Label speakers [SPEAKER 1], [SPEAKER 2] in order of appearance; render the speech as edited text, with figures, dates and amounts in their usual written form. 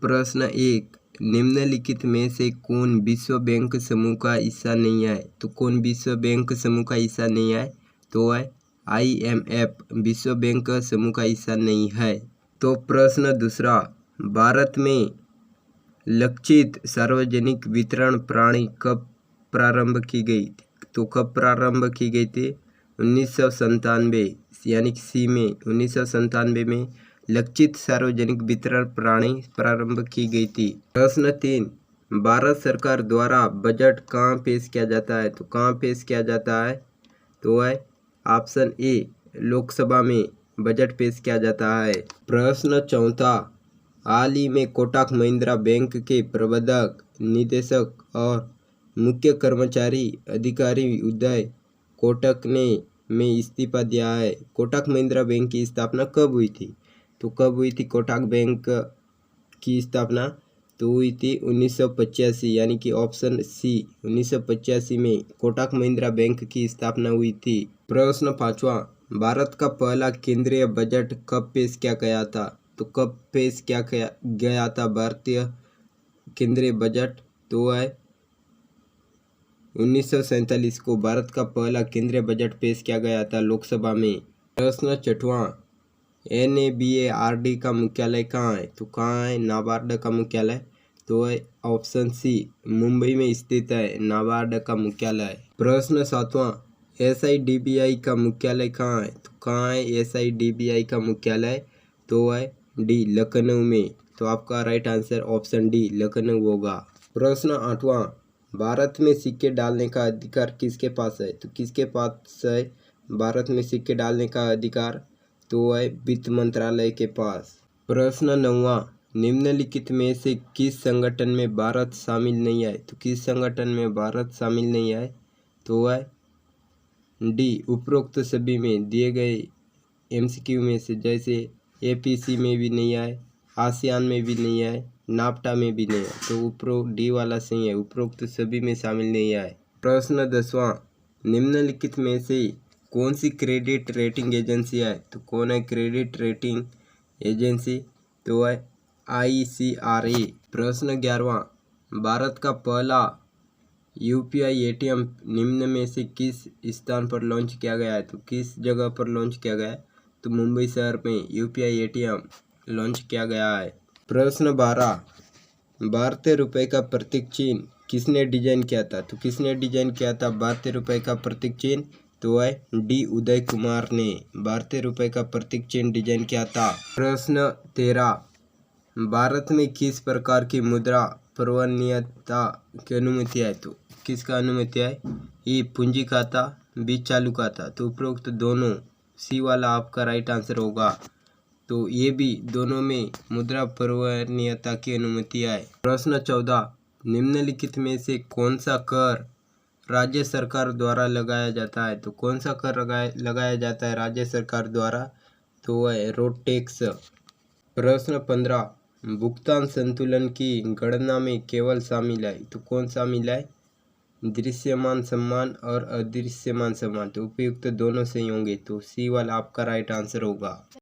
[SPEAKER 1] प्रश्न 1, निम्नलिखित में से कौन विश्व बैंक समूह का हिस्सा नहीं है? तो कौन विश्व बैंक समूह का हिस्सा नहीं है? तो है IMF विश्व बैंक समूह का हिस्सा नहीं है। तो प्रश्न दूसरा, भारत में लक्षित सार्वजनिक वितरण प्रणाली कब प्रारंभ की गई? तो कब प्रारंभ की गई थी? 1997 यानी कि सी में 1997 में लक्षित सार्वजनिक वितरण प्रणाली प्रारंभ की गई थी। प्रश्न 3, भारत सरकार द्वारा बजट कहाँ पेश किया जाता है? तो कहाँ पेश किया जाता है? तो है ऑप्शन ए, लोकसभा में बजट पेश किया जाता है। प्रश्न चौथा, हाल ही में कोटक महिंद्रा बैंक के प्रबंधक, निदेशक और मुख्य कर्मचारी अधिकारी उदय कोटक ने में इस्तीफा दिया है। कोटक महिंद्रा बैंक की स्थापना कब हुई थी? तो कब हुई थी कोटक बैंक की स्थापना? तो हुई थी 1985 यानी कि ऑप्शन सी 1985 में कोटक महिंद्रा बैंक की स्थापना हुई थी। प्रश्न पांचवा, भारत का पहला केंद्रीय बजट कब पेश किया गया था? तो कब पेश किया गया था भारतीय केंद्रीय बजट? तो है 1947 को भारत का पहला केंद्रीय बजट पेश किया गया था लोकसभा में। प्रश्न छठवां, NABARD का मुख्यालय कहाँ है? तो कहाँ है नाबार्ड का मुख्यालय? तो है ऑप्शन सी, मुंबई में स्थित है नाबार्ड का मुख्यालय। प्रश्न सातवां, SIDBI का मुख्यालय कहाँ है? तो कहाँ है SIDBI का मुख्यालय? तो है डी, लखनऊ में। तो आपका right answer option D, Lucknow होगा। प्रश्न आठवां, भारत में सिक्के डालने का अधिकार किसके पास है? तो किसके पास है भारत में सिक्के डालने का अधिकार? तो है वित्त मंत्रालय के पास। प्रश्न नौवां, निम्नलिखित में से किस संगठन में भारत शामिल नहीं है? तो किस संगठन में भारत शामिल नहीं है? तो है डी, उपरोक्त सभी में दिए गए MCQ में से, जैसे APC में भी नहीं है, आसियान में भी नहीं है, नाफ्टा में भी नहीं है। तो उपरोक्त डी वाला सही है, उपरोक्त सभी में शामिल नहीं है। प्रश्न 10वां, निम्नलिखित में से कौन सी क्रेडिट रेटिंग एजेंसी है? तो कौन है क्रेडिट रेटिंग एजेंसी? तो है ICRA। प्रश्न 11वां, भारत का पहला UPI ATM निम्न में से किस स्थान पर लॉन्च किया गया है? तो किस जगह पर लॉन्च किया गया है? तो मुंबई शहर में UPI ATM लॉन्च किया गया है। प्रश्न 12, भारतीय रुपये का प्रतीक चिन्ह किसने डिजाइन किया था? तो किसने डिजाइन किया था भारतीय रुपये का प्रतीक चिन्ह? तो है डी, उदय कुमार ने भारतीय रुपये का प्रतीक चिन्ह डिजाइन किया था। प्रश्न 13, भारत में किस प्रकार की मुद्रा प्रवणनीयता की अनुमति है? तो किसका अनुमति है? ए, पूंजी खाता, बी, चालू खाता। तो उपरोक्त दोनों, सी वाला आपका राइट आंसर होगा। तो ये भी दोनों में मुद्रा प्रवणनीयता की अनुमति है। प्रश्न 14, निम्नलिखित में से कौन सा कर राज्य सरकार द्वारा लगाया जाता है? तो कौन सा कर लगाया जाता है राज्य सरकार द्वारा? तो है रोड टैक्स। प्रश्न 15, भुगतान संतुलन की गणना में केवल शामिल है? तो कौन शामिल है? दृश्यमान सम्मान और अदृश्यमान सम्मान। तो उपयुक्त दोनों सही होंगे। तो सी वाला आपका राइट आंसर होगा।